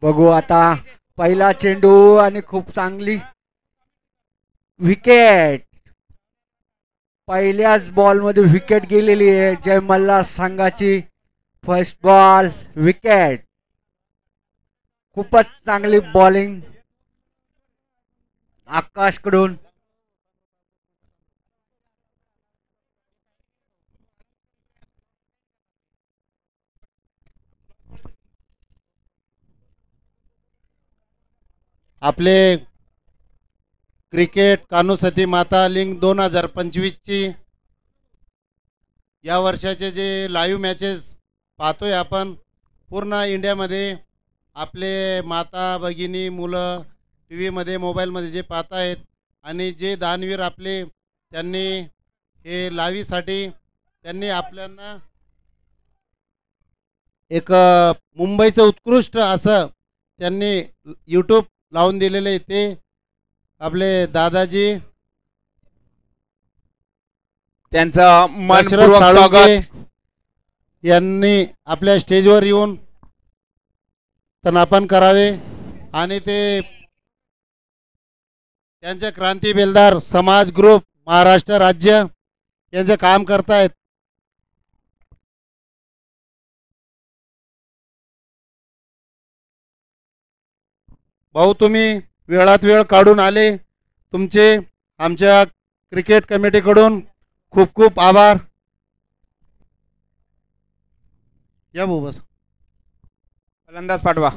बघू आता पहिला चेंडू आणि खूप चांगली विकेट. पहिल्याच बॉल मध्ये विकेट गेलेली आहे जय मल्हार संघाची. First ball wicket. खूपच चांगली बॉलिंग आकाशकडून. आपले क्रिकेट कान्होसती माता लिंग 2025 ची या वर्षाचे जे लाईव्ह मॅचेस पाहतोय आपण पूर्ण इंडियामध्ये आपले माता भगिनी मुलं टी व्हीमध्ये मोबाईलमध्ये जे पाहत आहेत आणि जे दानवीर आपले त्यांनी हे लाईव्हसाठी त्यांनी आपल्याला एक मुंबईचं उत्कृष्ट असं त्यांनी यूट्यूब लावून दिलेले आहे. ते आपले दादाजी त्यांचं दशरथ मनपूर्वक साळुंके स्वागत. यांनी आपल्या स्टेजवर येऊन तनापन करावे आणि ते त्यांचे क्रांती बेलदार समाज ग्रुप महाराष्ट्र राज्य यांचे काम करतायत. भाऊ तुम्ही वेळात वेळ काढून आले, तुमचे आमच्या क्रिकेट कमिटीकडून खूप खूप आभार. या भाऊ बस. फलंदाज पाठवा.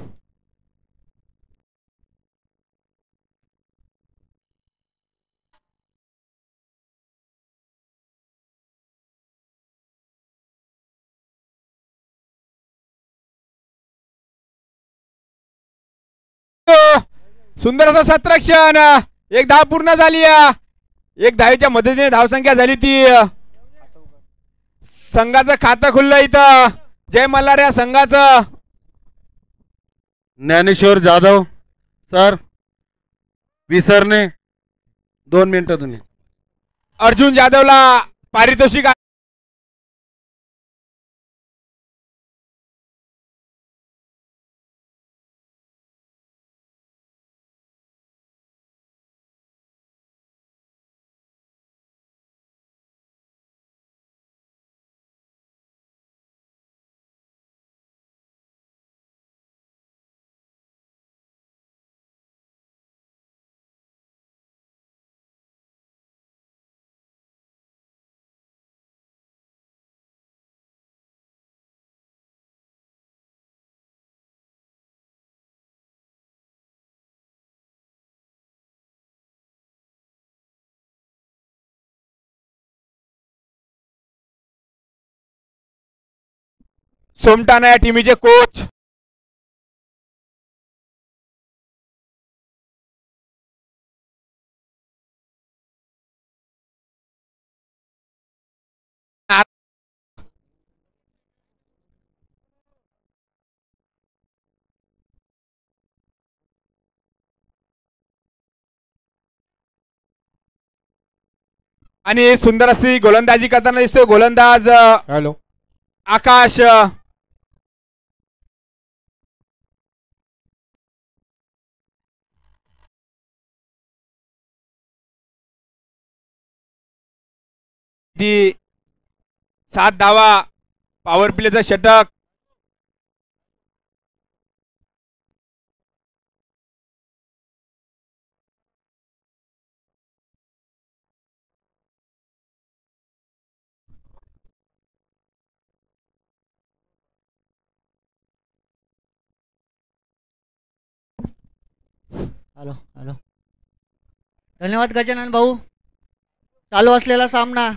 सुंदर असं सत्रक्षण. एक धाव पूर्ण झाली. एक धावेच्या मदतीने धावसंख्या झाली ती. संघाचं खातं खुललं इथं जय मल्हार या संघाचं. ज्ञानेश्वर जाधव सर विसरणे 2 मिनिटं तुम्ही. अर्जुन जाधवला पारितोषिक. सोमटाना या टीमीचे कोच. आणि सुंदर अशी गोलंदाजी करताना दिसतोय गोलंदाज हॅलो आकाश. ती 7 धावा पॉवर प्लेचं षटक. Hello hello. धन्यवाद गजानन भाऊ. चालू असलेला सामना.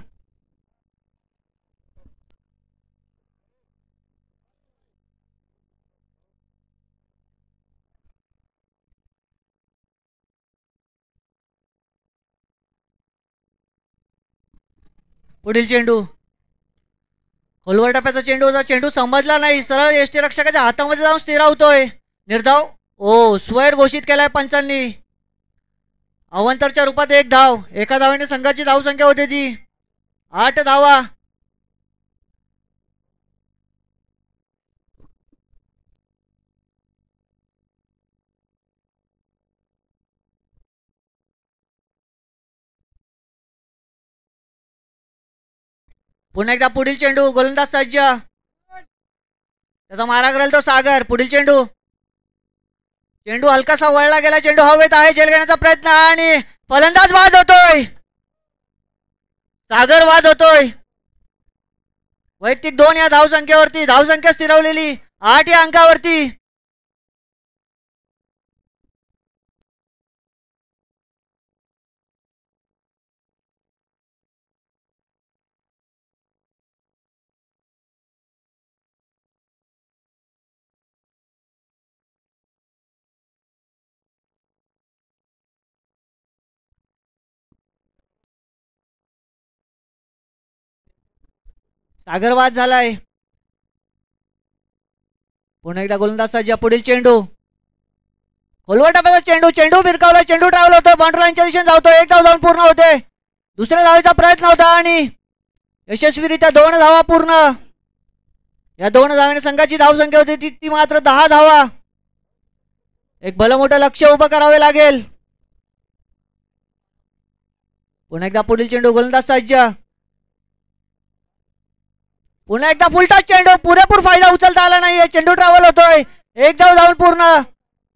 पुढील चेंडू खोलवर टप्प्याचा चेंडू होता. चेंडू समजला नाही. सरळ यष्टीरक्षकाच्या हातामध्ये जाऊन स्थिरावतोय. निर्धाव ओ स्वैर घोषित केलाय पंचांनी. अवंतरच्या रूपात 1 धाव. एका धावेने संघाची धावसंख्या होते ती 8 धावा. पुन्हा एकदा पुढील चेंडू, गोलंदाज सज्ज, त्याचा मारा करेल तो सागर. पुढील चेंडू, चेंडू हलकासा वळला गेला, चेंडू हवेत आहे, झेल घेण्याचा प्रयत्न आणि फलंदाज बाद होतोय, सागर बाद होतोय. वैयक्तिक 2 या धावसंख्येवरती, धावसंख्या स्थिरवलेली 8 या अंकावरती. सागर बाद झालाय. पुन्हा एकदा गोलंदाज सज्ज. पुढील चेंडू, खोलवर टप्प्याचा चेंडू, चेंडू भिरकावला, चेंडू ट्रॅव्हल होतो, बाउंड्री लाईनच्या दिशेने धावतो. एक धाव जाऊन पूर्ण होते. दुसऱ्या धावेचा प्रयत्न होता आणि यशस्वीरित्या 2 धावा पूर्ण. या 2 धावांनी संघाची धावसंख्या होती ती मात्र 10 धावा. एक भलं मोठं लक्ष उभं करावे लागेल. पुन्हा एकदा पुढील चेंडू, गोलंदाज सज्ज. पुन्हा एकदा फुलटॉस चेंडू, पुरेपूर फायदा उचलता आला नाहीये, चेंडू ट्रॅव्हल होतोय. एक धाव जाऊन पूर्ण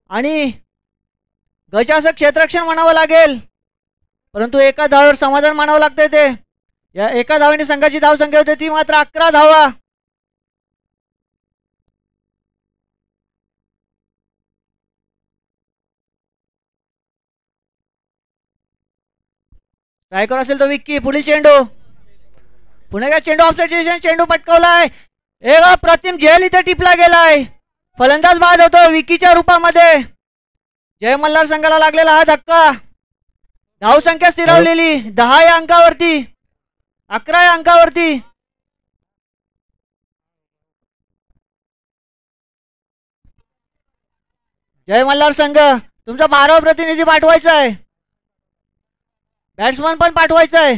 आणि गजाचं क्षेत्ररक्षण म्हणावं लागेल, परंतु एका धावावर समाधान मानावं लागतंय. ते या एका धावाने संघाची धावसंख्या होती ती मात्र 11 धावा. स्ट्रायकर असेल तो विक्की. पुढील चेंडू, पुन्हा एकदा चेंडू ऑफसाईड, चेंडू पटकावलाय, एक अप्रतिम झेल इथे टिपला गेलाय. फलंदाज बाद होतो विकीच्या रूपामध्ये. जय मल्हार संघाला लागलेला हा धक्का. धावसंख्या स्थिरवलेली 10 या अंकावरती, 11 या अंकावरती. जय मल्हार संघ, तुमचा 12वा प्रतिनिधी पाठवायचा आहे, बॅट्समन पण पाठवायचा आहे.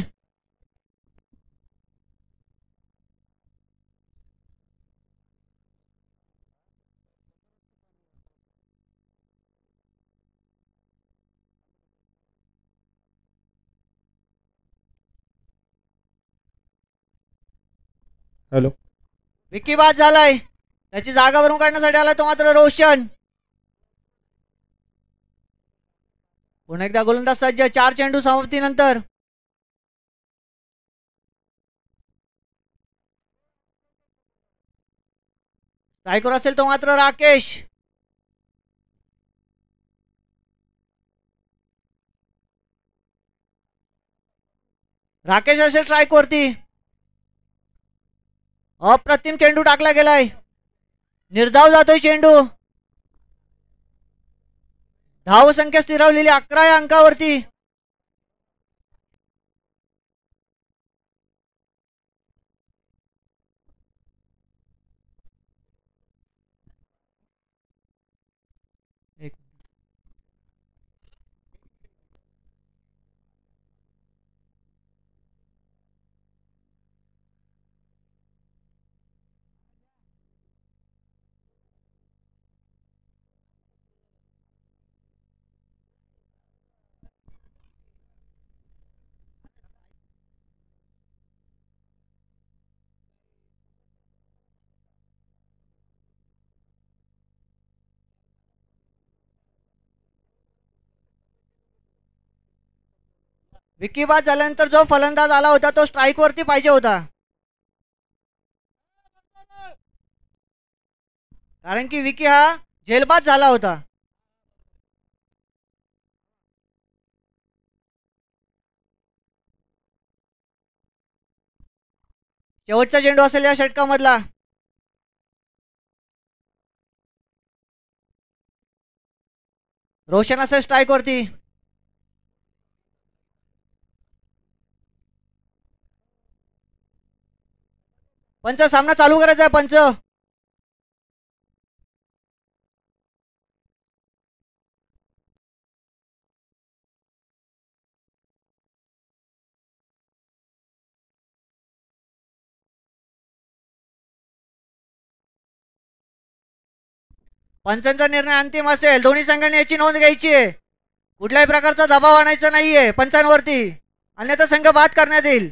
हॅलो, विकी बाद झालाय, त्याची जागा भरून काढण्यासाठी आला तो मात्र रोशन. पुन्हा एकदा गोलंदाज सज्ज. 4 चेंडू समाप्तीनंतर. स्ट्रायकर असेल तो मात्र राकेश. राकेश असेल स्ट्राईक वरती. अप्रतिम चेंडू टाकला गेलाय, निर्धाव जातोय चेंडू. धावसंख्या स्थिरवलेली 11 या अंकावरती. विकी बाद झाल्यानंतर जो फलंदाज आला होता तो स्ट्राईक वरती पाहिजे होता, कारण की विकी हा झेलबाद झाला होता. शेवटचा चेंडू असेल या षटकामधला. रोशन असेल स्ट्राईक वरती. पंच, सामना चालू करायचा आहे पंच. पंचांचा निर्णय अंतिम असेल. दोन्ही संघांनी याची नोंद घ्यायची आहे. कुठल्याही प्रकारचा दबाव आणायचा नाहीये पंचांवरती, अन्यथा संघ बाद करण्यात येईल.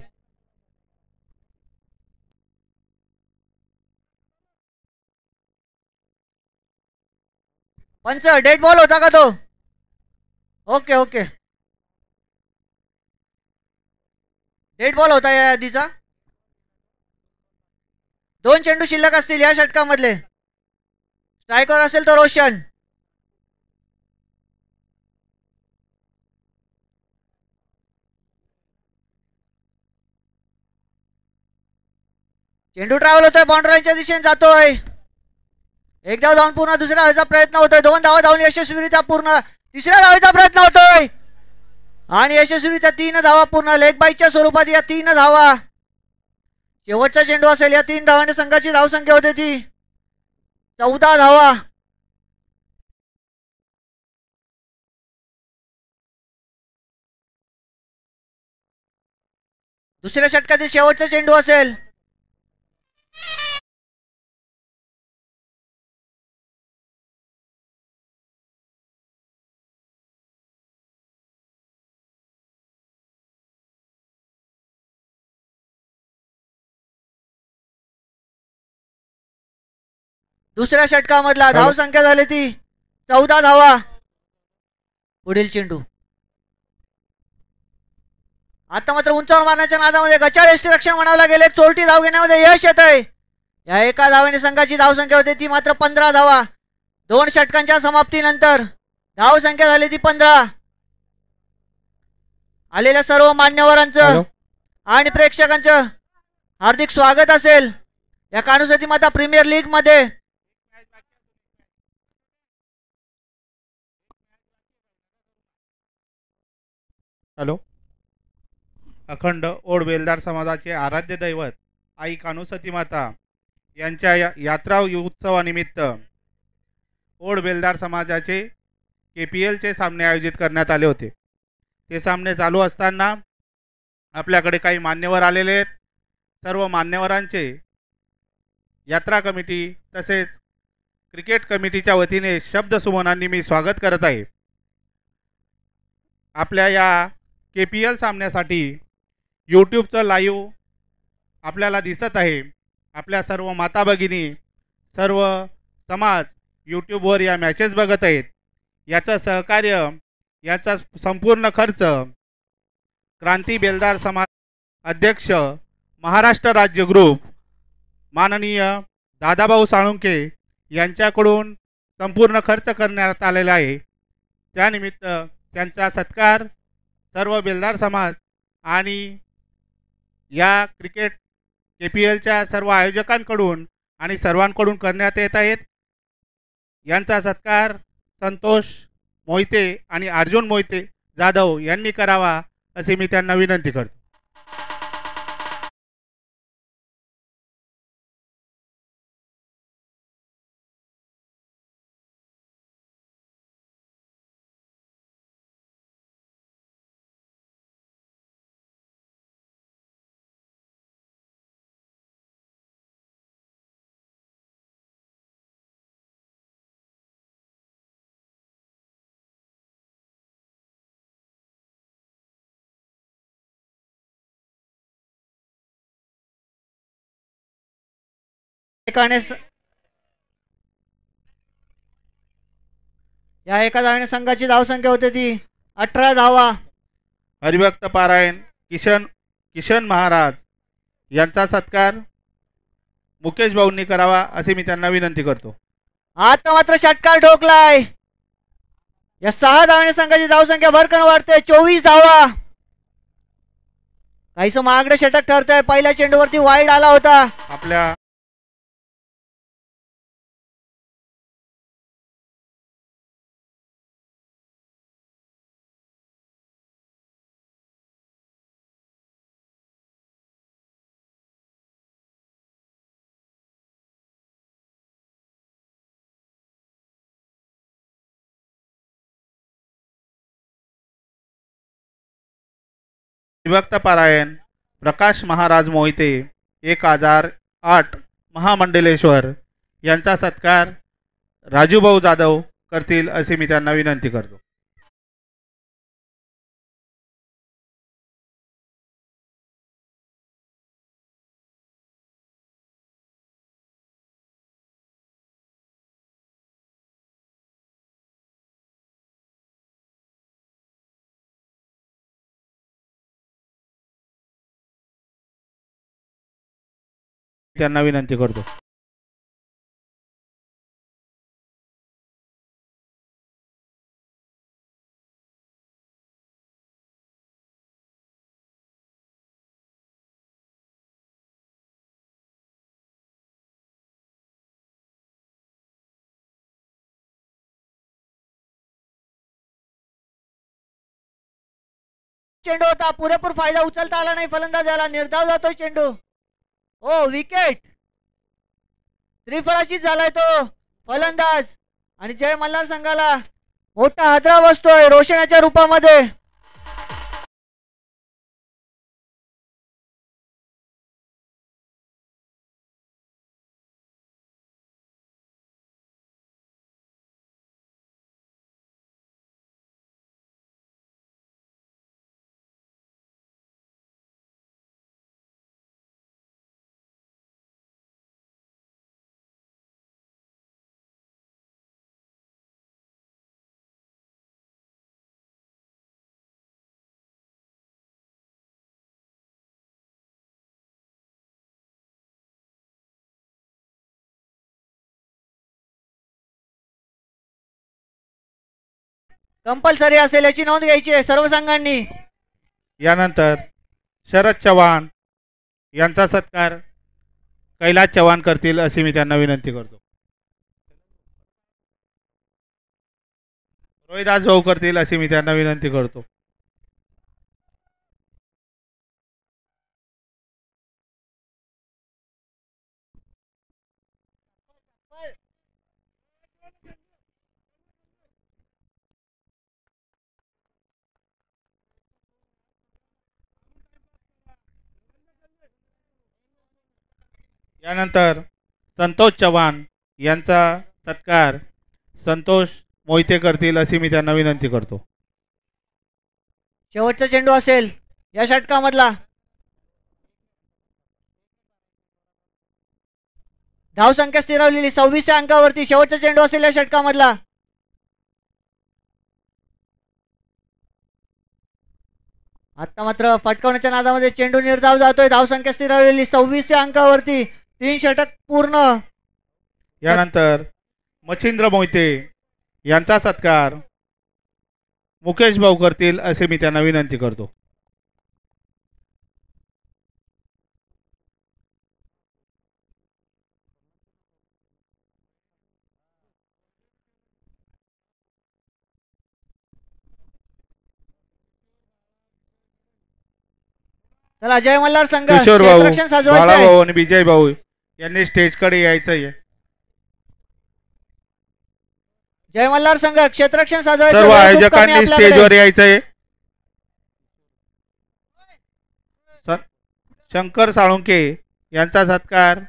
पंच डेड बॉल होता का तो? ओके ओके, डेड बॉल होता या आधीचा. 2 चेंडू शिल्लक असतील या षटकामधले. स्ट्रायकर असेल तो रोशन. चेंडू ट्रॅव्हल होतोय, बाउंड्रीच्या दिशेने जातोय. एक धाव धावून पूर्ण, दुसऱ्या धावेचा प्रयत्न होतोय. 2 धावा धावून यशस्वीरित्या पूर्ण, तिसऱ्या धावेचा प्रयत्न होतोय आणि यशस्वीरित्या 3 धावा पूर्ण. लेग बाईच्या स्वरूपात या 3 धावा. शेवटचा चेंडू असेल. या 3 धावांनी संघाची धावसंख्या होते ती 14 धावा. दुसऱ्या षटकातील शेवटचा चेंडू असेल. दुसऱ्या षटकामधला धाव संख्या झाली ती 14 धावा. पुढील चेंडू. आता मात्र उंचावर मारण्याच्या नादामध्ये गचाळ यष्टीरक्षण म्हणावला गेले. चोरटी धाव घेण्यामध्ये यश येत आहे. या एका धावेने संघाची धावसंख्या होते ती मात्र 15 धावा. 2 षटकांच्या समाप्तीनंतर धाव संख्या झाली ती 15. आलेल्या सर्व मान्यवरांचं आणि प्रेक्षकांचं हार्दिक स्वागत असेल या कानुसती माता प्रीमियर लीग मध्ये. हॅलो. अखंड ओढ बेलदार समाजाचे आराध्य दैवत आई कानुसती माता यांच्या यात्रा उत्सवानिमित्त ओढ बेलदार समाजाचे KPLचे सामने आयोजित करण्यात आले होते. ते सामने चालू असताना आपल्याकडे काही मान्यवर आलेले आहेत. सर्व मान्यवरांचे यात्रा कमिटी तसेच क्रिकेट कमिटीच्या वतीने शब्दसुमनांनी मी स्वागत करत आहे. आपल्या या KPL सामन्यासाठी यूट्यूबचं लाईव्ह आपल्याला दिसत आहे. आपल्या सर्व माता भगिनी, सर्व समाज यूट्यूबवर या मॅचेस बघत आहेत. याचं सहकार्य, याचा संपूर्ण खर्च क्रांती बेलदार समाज अध्यक्ष महाराष्ट्र राज्य ग्रुप माननीय दादाभाऊ साळुंके यांच्याकडून संपूर्ण खर्च करण्यात आलेला आहे. त्यानिमित्त त्यांचा सत्कार सर्व बेलदार समाज आणि या क्रिकेट KPLच्या सर्व आयोजकांकडून आणि सर्वांकडून करण्यात येत आहेत. यांचा सत्कार संतोष मोहिते आणि अर्जुन मोहिते जाधव यांनी करावा असे मी त्यांना विनंती करतो. या एका धावेने संघाची धावसंख्या होते ती 18 धावा. हरिभक्त पारायण किशन महाराज यांचा सत्कार मुकेश भाऊंनी करावा असे मी त्यांना विनंती करतो. आता मात्र षटकार ठोकलाय. या 6 धावाने संघाची धावसंख्या भरकन वाढते 24 धावा. काहीसं महागडे षटक ठरतंय. पहिल्या चेंडूवरती वाईड आला होता. आपल्या विभक्त पारायण प्रकाश महाराज मोहिते 1008 महामंडलेश्वर यांचा सत्कार राजूभाऊ जाधव करतील असे मी त्यांना विनंती करतो. त्यांना विनंती करतो. चेंडू होता, पुरेपूर फायदा उचलता आला नाही फलंदाजाला. निर्धाव जातोय चेंडू. ओ विकेट. त्रिफळाशीच झालाय तो फलंदाज आणि जय मल्हार संघाला मोठा हादरा बसतोय रोषणाच्या रूपामध्ये. कंपल्सरी असेल याची नोंद घ्यायची आहे सर्व संघांनी. यानंतर शरद चव्हाण यांचा सत्कार कैलास चव्हाण करतील अशी मी त्यांना विनंती करतो. रोहिदास भाऊ करतील अशी मी त्यांना विनंती करतो. यानंतर संतोष चव्हाण यांचा सत्कार संतोष मोहिते करतील अशी मी त्यांना विनंती करतो. शेवटचा चेंडू असेल या षटकामधला. धावसंख्या स्थिरावलेली 26 अंकावरती. शेवटचा चेंडू असेल या षटकामधला. आता मात्र फटकावण्याच्या नादामध्ये चेंडू निर्धाव जातोय. धावसंख्या स्थिरावलेली 26 अंकावरती. 3 षटक पूर्ण. यानंतर मच्छिंद्र मोहिते यांचा सत्कार मुकेश भाऊ करतील असे मी त्यांना विनंती करतो. चला जय मल्हार संघ किशोर भाऊ, क्षेत्ररक्षण साजवायचं बाळा आहे. भाऊ आणि विजय भाऊ यांनी स्टेजकडे यायचं आहे. जय मल्हार संघ क्षेत्ररक्षण साजवायचं. सर्व वेळ खूप कमी आयोजकांनी आपल्याकडे. स्टेजवर यायचं आहे. शंकर साळुंके यांचा सत्कार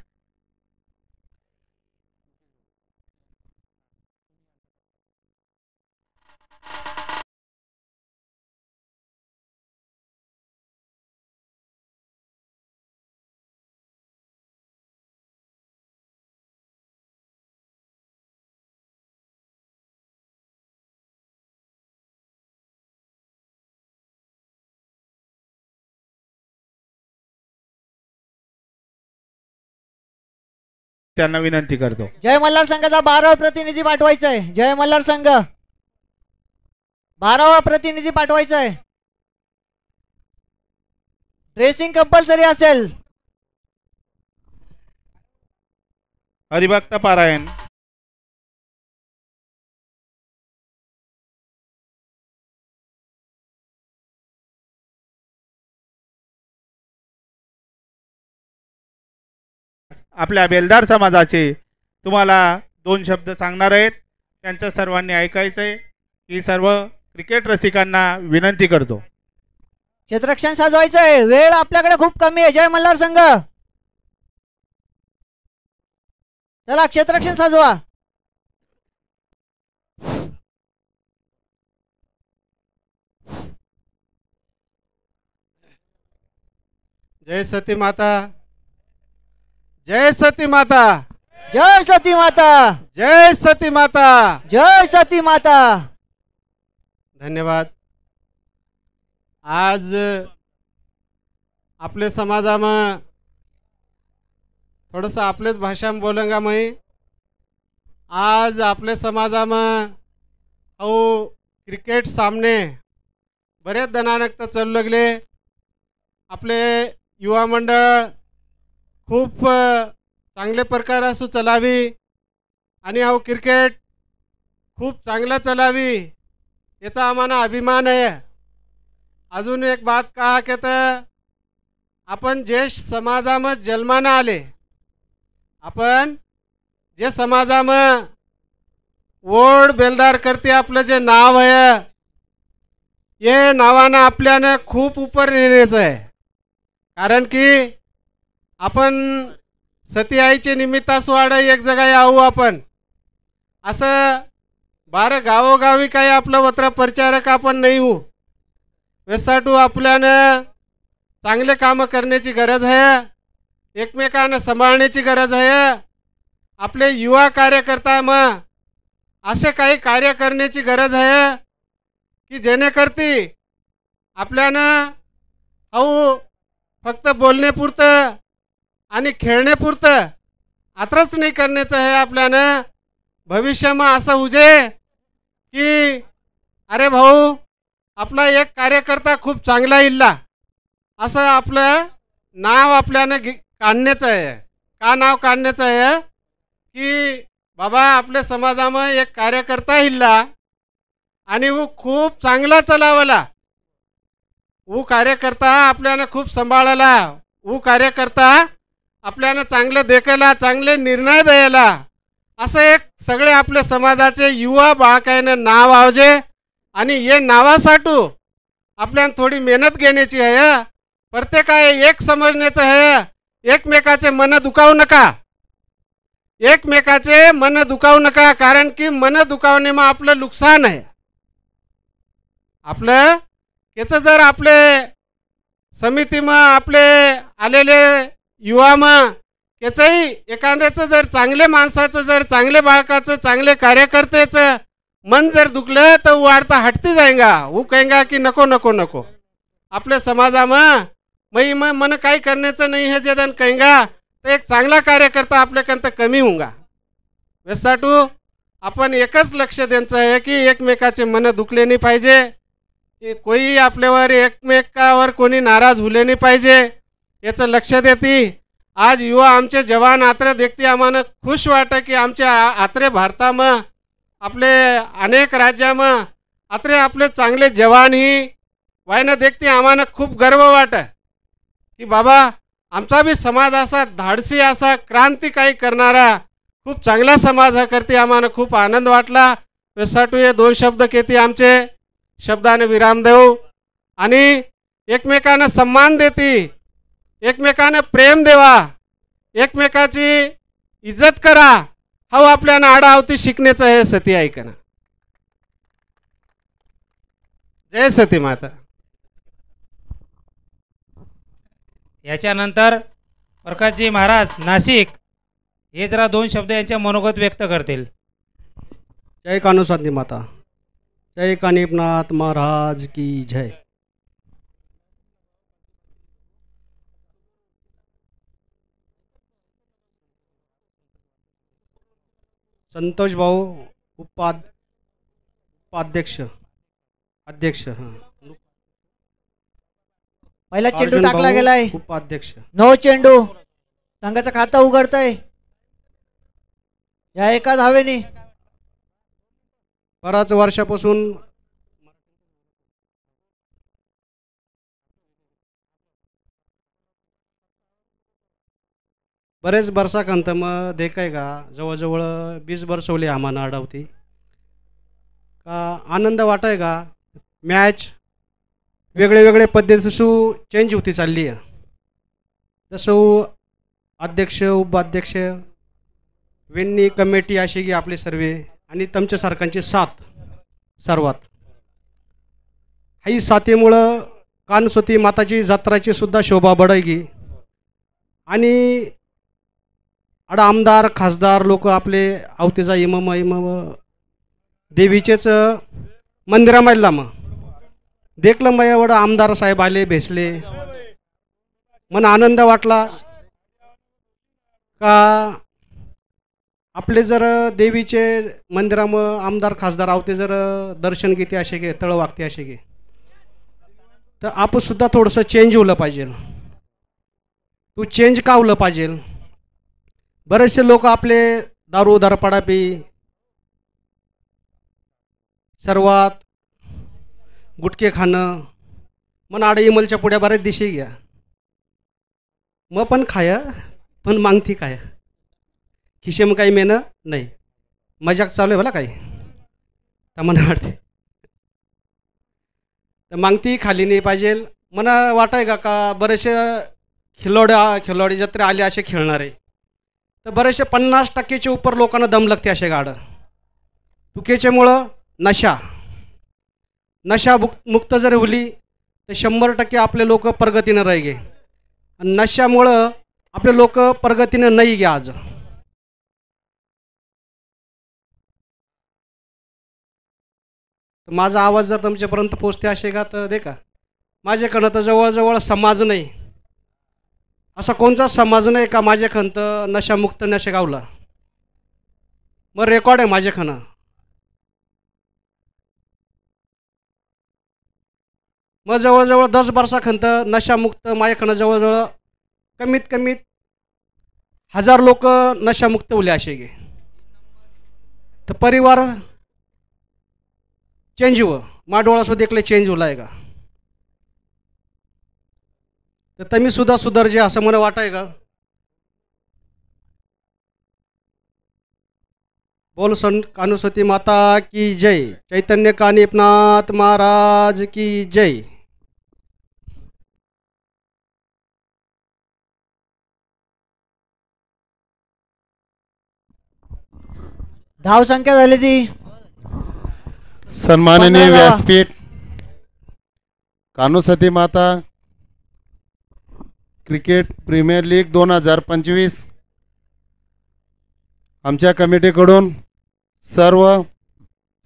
त्यांना विनंती करतो. जय मल्हार संघाचा 12वा प्रतिनिधी पाठवायचा आहे. जय मल्हार संघ 12वा प्रतिनिधी पाठवायचा आहे. ड्रेसिंग कंपल्सरी असेल. हरिभक्त पारायण आपल्या बेलदार समाजाचे तुम्हाला 2 शब्द सांगणार आहेत. त्यांचं सर्वांनी ऐकायचं आहे. ही सर्व क्रिकेट रसिकांना विनंती करतो. क्षेत्ररक्षण साजवायचं आहे. वेळ आपल्याकडे खूप कमी आहे. जय मल्हार संघ चला क्षेत्ररक्षण साजवा. जय सती माता. जय सती माता. जय सती माता. जय सती माता. जय सती माता. धन्यवाद. आज आपले समाजामा थोडंसं आपलेच भाषाમાં बोलूंगा मैं. आज आपले समाजाમાં अहो क्रिकेट सामने बरेच जणांना चालू लागले. आपले युवा मंडळ खूप चांगले प्रकारासू चलावी आणि अहो क्रिकेट खूप चांगलं चलावी याचा आम्हाला अभिमान आहे. अजून एक बात कहा की तर आपण जे समाजामध्ये जन्मानं आले, आपण जे समाजामध्ये ओढ बेलदार करते आपलं जे नाव आहे, ये नावानं आपल्यानं खूप उपर नेण्याचं आहे. कारण की आपण सती आईचे निमित्तास वाढ एक जागा यावं आपण, असं बारं गावोगावी काही आपलं वत्र प्रचारक आपण नाही होऊ. यासाठी आपल्यानं चांगले कामं करण्याची गरज आहे, एकमेकांना सांभाळण्याची गरज आहे. आपले युवा कार्यकर्ता मग असे काही कार्य करण्याची गरज आहे की जेणेकरती आपल्यानं अहो फक्त बोलण्यापुरतं आणि खेळण्यापुरतं आत्रच नाही करण्याचं आहे. आपल्यानं भविष्यामध्ये असं होजे की अरे भाऊ आपला एक कार्यकर्ता खूप चांगला इल्ला, असं आपलं नाव आपल्यानं काढण्याचं आहे. का नाव काढण्याचं आहे की बाबा आपल्या समाजामध्ये एक कार्यकर्ता इल्ला आणि वो खूप चांगला चलावला, वो कार्यकर्ता आपल्याला खूप सांभाळला, वो कार्यकर्ता आपल्याला चांगलं देखला, चांगले निर्णय द्यायला, असं एक सगळे आपल्या समाजाचे युवा बाळकायनं नाव आवजे. आणि ये नावासाठी आपल्याला थोडी मेहनत घेण्याची आहे. प्रत्येकाने एक समजण्याचं आहे, एकमेकाचे मन दुखावू नका, एकमेकाचे मन दुखावू नका. कारण की मन दुखावणे मग आपलं नुकसान आहे. आपलं याचं जर आपले समितीમાં आपले आलेले युवाમાં याचंही एखाद्याचं जर चांगले माणसाचं, जर चांगले बाळकाचं, चांगले कार्यकर्त्याचं मन जर दुखलं तर वो वाढता हटती जाएगा. वो कहेगा की नको नको नको, आपल्या समाजामध्ये मग मन काही करण्याचं नाही है जदन कहेगा तर एक चांगला कार्यकर्ता आपल्याकडं कमी होऊगा. यासाठी आपण एकच लक्ष द्यायचं आहे की एकमेकाचे मन दुखले नाही पाहिजे, कोणी आपल्यावर एकमेकावर कोणी नाराज होले नाही पाहिजे, याचं लक्ष देती. आज युवा आमचे जवान आत्रे देखते आम्हाला खुश वाटतं की आमच्या आत्रे भारतामध्ये आपले अनेक राज्यामध्ये आत्रे आपले चांगले जवान ही वायनं देखते आम्हाला खूप गर्व वाटतं की बाबा आमचा बी समाज असा धाडसी, असा क्रांतिकारी करणारा खूप चांगला समाज करते. आम्हाला खूप आनंद वाटला. यासाठी हे दोन शब्द केती आमचे शब्दाने विराम देऊ आणि एकमेकांना सन्मान देती, एकमेकांना प्रेम देवा, एकमेकाची इज्जत करा, हा आपल्याला आडावती शिकण्याचं आहे. सती ऐकणं. जय सती माता. याच्यानंतर प्रकाशजी महाराज नाशिक हे जरा दोन शब्द यांच्या मनोगत व्यक्त करतील. जय कानुसाधी माता, जय कानिपनाथ महाराज की जय. संतोष भाऊ उपाध्यक्ष अध्यक्ष, हां पहिला चेंडू टाकला गेलाय. उपाध्यक्ष नो चेंडू, संघाचं खातं उघडतंय या एका धावेने. बराच वर्षापासून बरेच वर्षांत मग देखाय का जवळजवळ 20 वर्षवली आम्हाला आढळती का आनंद वाटाय का. मॅच वेगळे वेगळे पद्धतीसू चेंज होती चालली आहे. जसं अध्यक्ष उपाध्यक्ष वेन्नी कमिटी अशी की आपले सर्वे आणि तुमच्यासारख्यांची साथ सर्वात ही साथीमुळं कानसोती माताची जत्राची सुद्धा शोभा बढायगी. आणि आडा आमदार खासदार लोक आपले आवतीचा इमाम देवीचेच मंदिरामधला मग देखलं मग एवढं आमदार साहेब आले भेसले, मन आनंद वाटला. का आपले जर देवीचे मंदिरामं आमदार खासदार आवते जर दर्शन घेते असे गे तळ वागते असे गे, तर आपण सुद्धा थोडंसं चेंज होलं पाहिजे. तू चेंज का होलं पाहिजे. बरेचसे लोक आपले दारू दारपाडा पी सर्वात गुटखे खाणं मन आडे इमलच्या पुढ्या बऱ्याच दिशे घ्या मग पण खाय पण मागती काय खिशे मग काही मेनं नाही. मजाक चालू आहे भला काही तर मला वाटते तर मागती खाली नाही पाहिजे. मला वाटाय का बरेचसे खिलोडी जत्रे आले असे खेळणारे तर बरेचसे 50% उपर लोकांना दम लागते असे गाडं. तुकेच्यामुळं नशा मुक्त जर होली तर 100% आपले लोक प्रगतीनं राही गे. आणि नशामुळं आपले लोक प्रगतीनं नाही गे. आज तर माझा आवाज जर तुमच्यापर्यंत पोचते असे का तर दे का. माझ्याकडं तर जवळजवळ समाज नाही, असा कोणताच समाज नाही का माझ्याकडं नशामुक्त नशे गावला. मग रेकॉर्ड आहे माझ्याकडं. मग जवळजवळ 10 वर्षाखंत नशामुक्त माझ्याकडं जवळजवळ कमीत कमी 1000 लोक नशामुक्त होले असे गे. तर परिवार चेंज हो मा डोळासुद्धा एकले चेंज होला आहे का. तर तुम्ही सुद्धा सुधारजे असं मला वाटाय का. बोल सन कानुसती माता की जय. चैतन्य कानिपनाथ महाराज की जय. धाव संख्या झाली ती सन्माननीय 15. व्यासपीठ कानुसती माता क्रिकेट प्रीमियर लीग 2025 आमच्या कमिटीकडून सर्व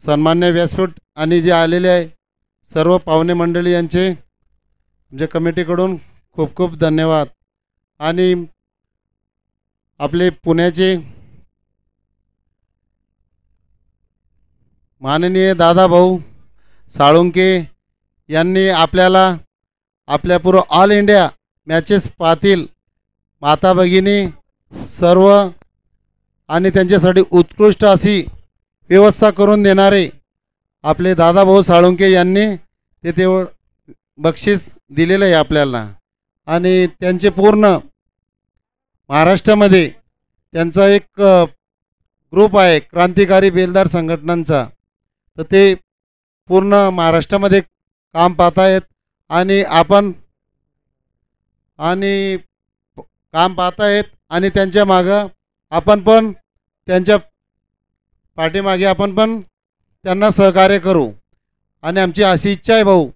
सन्मान्य व्यासपीठ आणि जे आलेले आहे सर्व पाहुणे मंडळी यांचे आमच्या कमिटीकडून खूप खूप धन्यवाद. आणि आपले पुण्याचे माननीय दादाभाऊ साळुंके यांनी आपल्याला आपल्या पूर्ण ऑल इंडिया मॅचेस पाहतील माता भगिनी सर्व आणि त्यांच्यासाठी उत्कृष्ट अशी व्यवस्था करून देणारे आपले दादाभाऊ साळुंके यांनी ते बक्षीस दिलेलं आहे आपल्याला. आणि त्यांचे पूर्ण महाराष्ट्रामध्ये त्यांचा एक ग्रुप आहे क्रांतिकारी बेलदार संघटनांचा. तर ते पूर्ण महाराष्ट्रामध्ये काम पाहत आहेत आणि काम पाहत आहेत आणि त्यांच्या मागं आपण पण त्यांच्या पाठीमागे आपण पण त्यांना सहकार्य करू. आणि आमची अशी इच्छा आहे भाऊ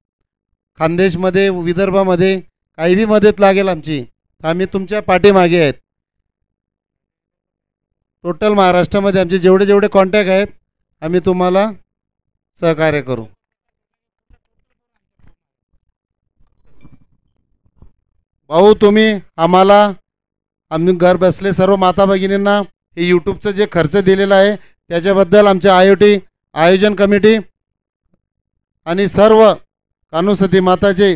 खानदेशमध्ये विदर्भामध्ये काही बी मदत लागेल आमची तर आम्ही तुमच्या पाठीमागे आहेत. टोटल महाराष्ट्रामध्ये आमचे जेवढे जेवढे कॉन्टॅक्ट आहेत आम्ही तुम्हाला सहकार्य करू. भाऊ तुम्ही आम्हाला आम्ही घर बसले सर्व माता भगिनींना हे यूट्यूबचं जे खर्च दिलेला आहे त्याच्याबद्दल आमच्या IOT आयोजन कमिटी आणि सर्व कानुसती माताचे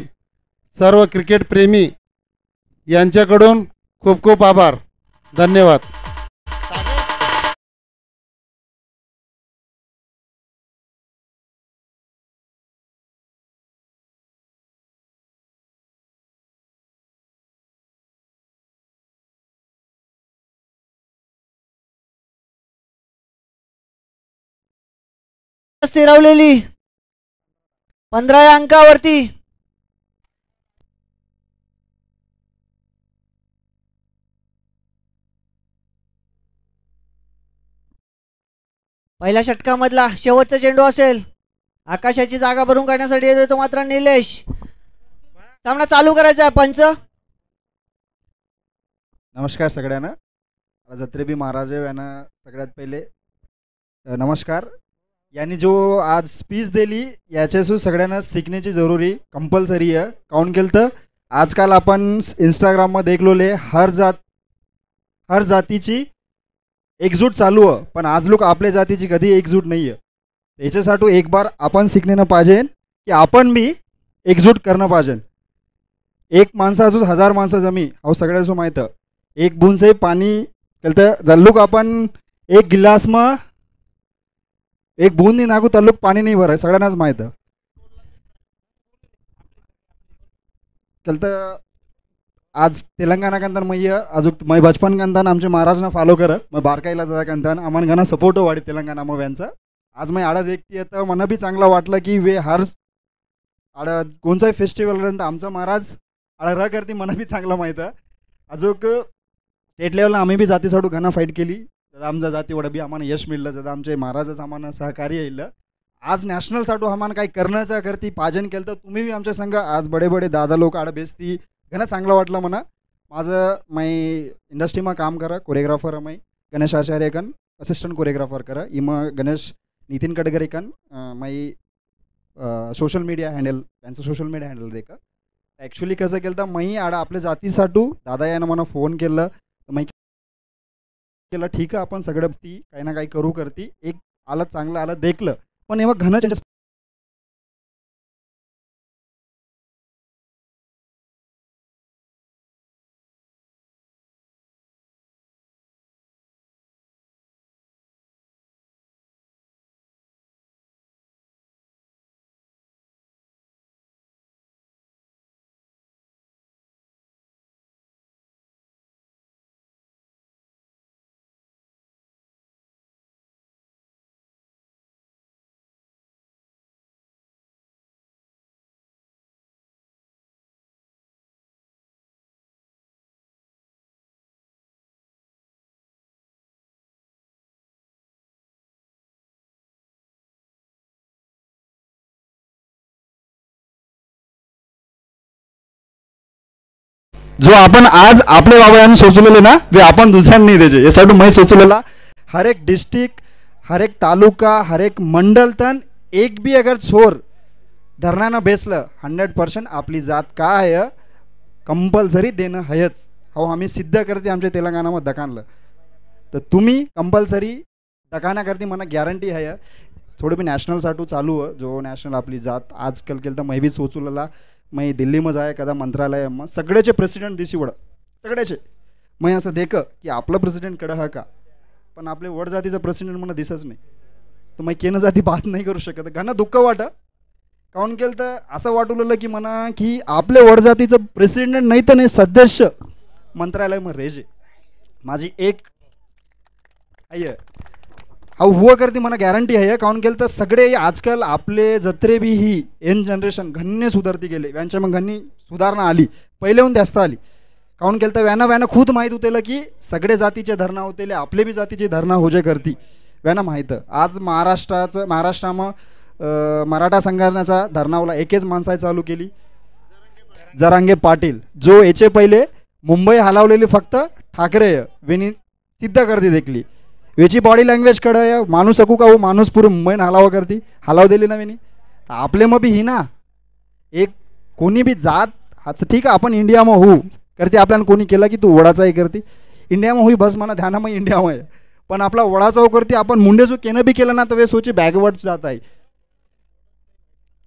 सर्व क्रिकेट प्रेमी यांच्याकडून खूप खूप आभार. धन्यवाद. स्थिरावलेली 15 या अंकावरती पहिल्या षटकामधला शेवटचा चेंडू असेल. आकाशाची जागा भरून काढण्यासाठी येतो तो मात्र निलेश. सामना चालू करायचा आहे. पंच नमस्कार सगळ्यांना. जत्रेबी महाराज यांना सगळ्यात पहिले नमस्कार. यांनी जो आज स्पीच दिली याच्यासून सगळ्यांना शिकण्याची जरुरी कंपल्सरी आहे. काऊन केलं तर आजकाल आपण इंस्टाग्राममध्ये देखलोले हर हर जातीची एकजूट चालू आहे, पण आज लोक आपल्या जातीची कधी एकजूट नाही आहे. याच्यासाठी एक बार आपण शिकणं पाहिजे की आपण बी एकजूट करणं पाहिजे. एक माणसं असो 1000 माणसं जमी अहो सगळ्याचं माहीत. एक बूंदसे पाणी केलं जल्लूक आपण एक गिलास मग एक बूंद नाही नागू तल्लूक पाणी नाही भर सगळ्यांनाच माहीत. केलं आज तेलंगणा कंतान मै अजून मै बचपन कंतान आमचे महाराजना फॉलो कर मग बारकाईला जाता कंतान आम्हाला गाणं सपोर्ट वाढी तेलंगणा मग यांचा. आज मी आडा देखती येतं मला बी चांगलं वाटलं की वे हर आडा कोणताही फेस्टिवल आमचा महाराज आडा र करते मला बी चांगलं माहीत आहे. अजून स्टेट लेवलला आम्ही बी जातीसाठी घणं फाईट केली तर आमच्या जातीवडं बी आम्हाला यश मिळलं जर आमचे महाराजच आम्हाला सहकार्य येईल. आज नॅशनलसाठी आम्हाला काही करण्याचं करती पाजन केलं तर तुम्ही बी आमच्या संघ आज बडे बडे दादा लोक आड बेसती घणं चांगलं वाटलं म्हणा. माझं मै इंडस्ट्रीमा काम करा कोरिओग्राफर मै गणेश आचार्य कन असिस्टंट कोरिओग्राफर करा इमा गणेश नितीन कडगरे कन मै सोशल मीडिया हँडल त्यांचं सोशल मीडिया हँडल दे का. ॲक्च्युली कसं केलं तर मी आडा आपल्या जातीसाठी दादा यानं मला फोन केलं तर मी केलं ठीक आहे आपण सगळं ती काही ना काही करू करती. एक आलं चांगलं आलं देखलं पण एव्हा घन चेंजेस जो आपण आज आपले बाबांनी सोचलेले ना वे आपण दुसऱ्यांनी नाही द्यायचे. यासाठी मी सोचलेला हर एक डिस्ट्रिक्ट हर एक तालुका हर एक मंडल तन एक बी अगर छोर धरणानं बेसलं 100% आपली जात काय आहे कंपल्सरी देणं हयच. हो आम्ही सिद्ध करते आमच्या तेलंगणामध्ये दकानलं तर तुम्ही कंपल्सरी दकाना करते मला गॅरंटी आहे. थोडं बी नॅशनलसाठी चालू आहे जो नॅशनल आपली जात आजकाल केलं तर मैं बी सोचलेला मैं दिल्लीमध्ये जाय कदा मंत्रालय मग सगळ्याचे प्रेसिडेंट दिशी वड सगळ्याचे मैं असं देख की आपलं प्रेसिडेंट कडं हा का पण आपले वड जातीचा प्रेसिडेंट मला दिसच नाही तर मैं केनं जाती बात नाही करू शकत. घणं दुःख वाटं काऊन केलं तर असं वाटवलेलं की म्हणा की आपले वड जातीचं प्रेसिडेंट नाही तर नाही सदस्य मंत्रालय मग रेजे माझी एक आहे हा हुआ करते मला गॅरंटी आहे. काऊन केलं तर सगळे आजकाल आपले जत्रे बी ही यंग जनरेशन घन्ने सुधारती गेले यांच्या मग घन्नी सुधारणा आली पहिलेहून जास्त आली. काऊन केलं तर व्यानं खूप माहीत होतेलं की सगळे जातीचे धरणा होतेले आपले बी जातीचे धरणा हो जे करती व्यानं माहीत. आज महाराष्ट्राમાં मराठा संघटनेचा धरणावला एकच माणसाय चालू केली जरांगे पाटील जो याचे पहिले मुंबई हलवलेली फक्त ठाकरे वेनी सिद्ध करती देखली वेची बॉडी लँग्वेज कडे माणूस सकू का हो माणूस पुरं मुंबईनं हलावा करती हलाव दिली ना वेनी आपले मग बी ही ना एक कोणी बी जात हाच ठीक आहे आपण इंडियाમાં होऊ करते आपल्याला कोणी केलं की तू वडाचाही करते इंडियाમાં होई बस म्हणा ध्याना मग इंडियामध्ये पण आपला वडाचाव करते आपण मुंडेसू केनं बी केलं ना तर वे सोची बॅकवर्ड जात आहे.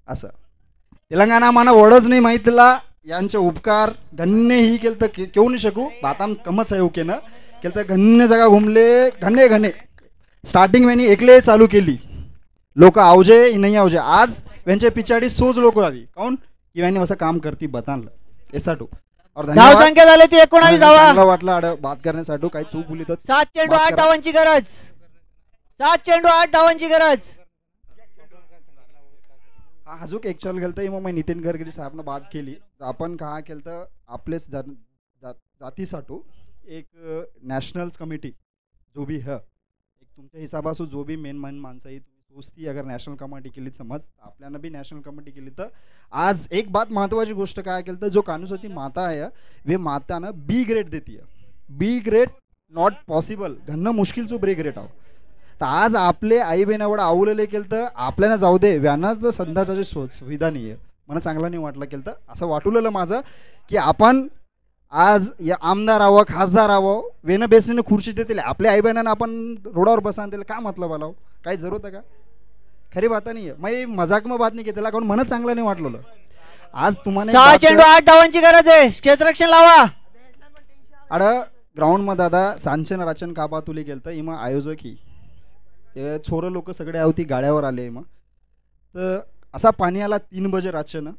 असं तेलंगणा मला वडच नाही माहितीला यांचे उपकार घन्ने ही केलं तर केऊ नाही शकू बाताम कमच आहे ओके ना केलं तर घन्ने जागा घुमले घन्ने स्टार्टिंग वेनी एकले चालू केली लोक आवजे नाही आवजे आज यांच्या पिछाडी सोच लोक राहावी काऊन की यांनी असं काम करती बतानलं यासाठी. और धाव संख्या झाली ती 19 धावा. वाटलं आड बात करण्यासाठी काही चूक बोली तर 7 चेंडू 8 धावांची गरज 7 चेंडू 8 धावांची गरज. हा अजून ॲक्च्युअल केलं तर मग मी नितीन गडकरी साहेबनं बात केली आपण का केलं तर आपलेच जातीसाठी एक नॅशनल कमिटी जो भी है एक तुमच्या हिसाबासून जो भी मेन माणसं आहे तुम्ही दोस्ती अगर नॅशनल कमिटी केली समज आपल्याला बी नॅशनल कमिटी केली तर आज एक बात महत्त्वाची गोष्ट काय केलं तर जो कानुसती माता आहे वे मातानं बी ग्रेड देते बी ग्रेड नॉट पॉसिबल घन्नं मुश्किल चो ब्रे ग्रेड आहो तर आज आपले आई बहिण एवढं आवलेले केलं तर आपल्याला जाऊ दे व्यानाचं संध्याची सुविधा नाही आहे मला चांगलं नाही वाटलं केलं तर असं वाटवलेलं माझं की आपण आज या आमदार हवं खासदार हवं वेणं बेसणीनं खुर्ची देतील आपल्या आई बहिणांना आपण रोडावर बसा त्याला काय मतलब आला काही जरूरत आहे का खरी बात नाही आहे मग मजाक मग बात नाही की त्याला कोण म्हणत चांगलं नाही वाटलं आज तुम्हाला 6 चेंडू 8 धावांची गरज आहे क्षेत्ररक्षण लावा अड ग्राउंड मध्ये दादा सांचन राचन काबा तुले गेलं तर इमा आयोजक ही ते छोरं लोक सगळे आवती गाड्यावर आले मग तर असा पाणी आला 3 बजे रातच्यानं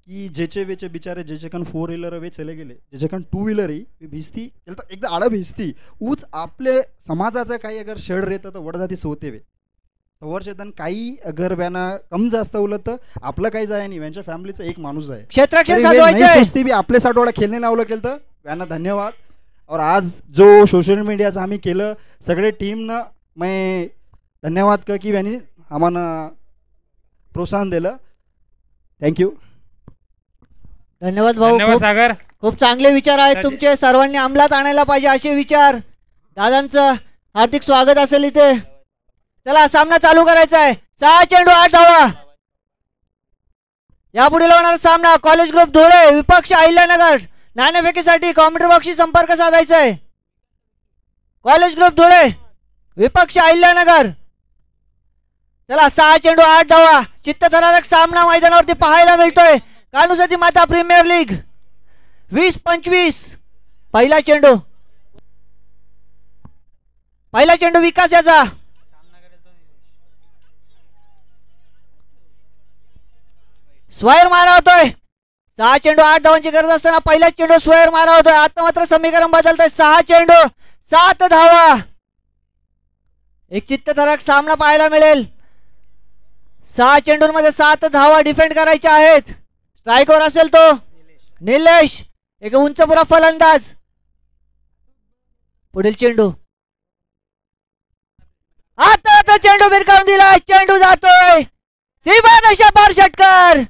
की जेचे वेचे बिचारे जेचे कन 4 व्हीलर वे चले गेले जेचे कन 2 व्हीलर ही भिजती एकदा आडं भिजती ऊच आपले समाजाचं काही अगर शेड रेतं तर वडजाती सोते वे वर्षातन काही अगर व्याना कम जास्त उलट तर आपलं काही जाय नाही यांच्या फॅमिलीचा एक माणूस आहे क्षेत्ररक्षण साधवायचंय बी आपले साठवाडा खेळणे लावलं केलं तर व्याना धन्यवाद और आज जो सोशल मीडियाचं आम्ही केलं सगळे टीमनं मैं धन्यवाद का की यांनी आम्हाला प्रोत्साहन दिलं थँक्यू धन्यवाद भाऊ धन्यवाद सागर. खूप चांगले विचार आहेत तुमचे सर्वांनी अंमलात आणायला पाहिजे असे विचार दादांचं हार्दिक स्वागत असेल इथे चला सामना चालू करायचा आहे 6 चेंडू 8 धावा यापुढे होणारा सामना कॉलेज ग्रुप धुळे विपक्ष अहिल्यानगर नाणेफेकीसाठी कॉमेंट्री बॉक्सशी संपर्क साधायचा आहे कॉलेज ग्रुप धुळे विपक्ष अहिल्यानगर चला 6 चेंडू 8 धावा चित्तथरारक सामना मैदानावरती पाहायला मिळतोय कानुसती माता प्रीमियर लीग 20-25 पहिला चेंडू विकास याचा स्वयर मारा होतोय 6 चेंडू 8 धावांची गरज असताना पहिला चेंडू स्वयर मारा होतोय आता मात्र समीकरण बदलतंय 6 चेंडू 7 धावा एक चित्तथरारक सामना पाहायला मिळेल 6 चेंडूंमध्ये 7 धावा डिफेंड करायच्या आहेत स्ट्राईकवर असेल तो निलेश एक उंच पुरा फलंदाज पुढील चेंडू आता चेंडू भिरकावून दिला चेंडू जातोय सीमारेषा पार षटकार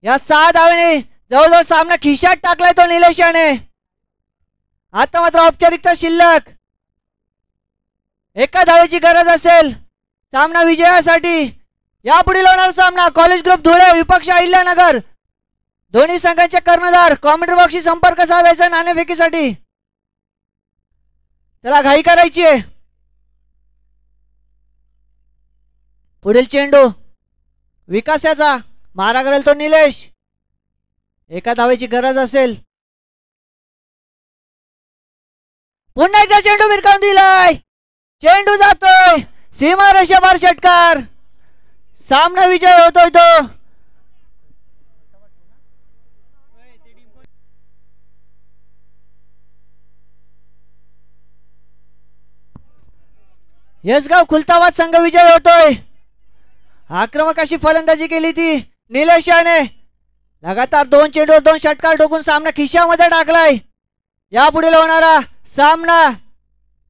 या 6 धावेने जवळजवळ सामना खिशात टाकलाय तो निलेशाने आता मात्र औपचारिकता शिल्लक एका धावेची गरज असेल सामना विजयासाठी यापुढील होणारा सामना कॉलेज ग्रुप धुळे विपक्ष अहिल्यानगर दोन्ही संघांचे कर्णधार कॉमेंट्री बॉक्सशी संपर्क साधायचा नाणेफेकीसाठी चला घाई करायची आहे पुढील चेंडू विकासाचा मारा करेल तो निलेश एका धावेची गरज असेल पुन्हा एकदा चेंडू भिरकावून दिलाय चेंडू जातोय सीमारेषा पार षटकार सामना विजय होतोय तो यसगाव खुलताबाद संघ विजय होतोय आक्रमक अशी फलंदाजी केली ती निलेशाने लगातार 2 चेंडूवर 2 षटकार ठोकून सामना खिशामध्ये टाकलाय यापुढे होणारा सामना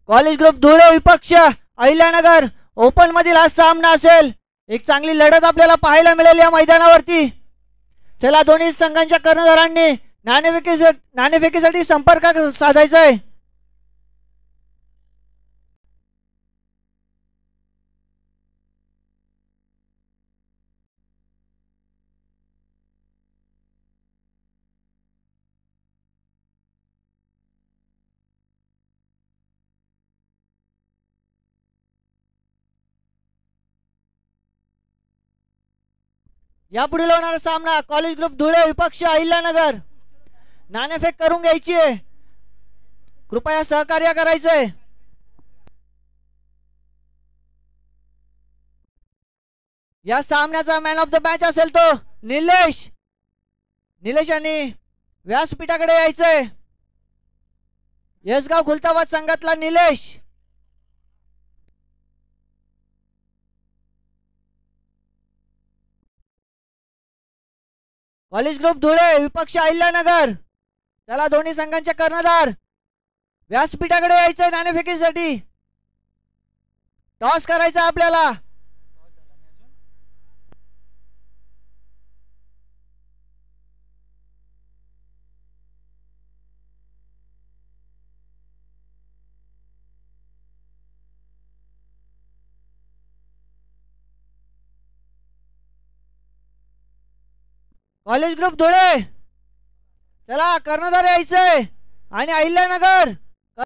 कॉलेज ग्रुप धुळे विपक्ष अहिल्यानगर ओपन मधील हा सामना असेल एक चांगली लढत आपल्याला पाहायला मिळेल या मैदानावरती चला दोन्ही संघांच्या कर्णधारांनी नाणेफेकीसाठी संपर्क साधायचा आहे यापुढील होणारा सामना कॉलेज ग्रुप धुळे विपक्ष अहिल्यानगर नाणेफेक करून घ्यायची आहे कृपया सहकार्य करायचंय या सामन्याचा मॅन ऑफ द मॅच असेल तो निलेश यांनी व्यासपीठाकडे यायचंय यसगाव खुलताबाद संघातला निलेश कॉलेज ग्रुप धुळे विपक्ष अहिल्यानगर त्याला दोन्ही संघांचे कर्णधार व्यासपीठाकडे यायचंय नाणेफेकीसाठी टॉस करायचा आपल्याला कॉलेज ग्रुप धुळे चला कर्णधार यायचंय आणि अहिल्यानगर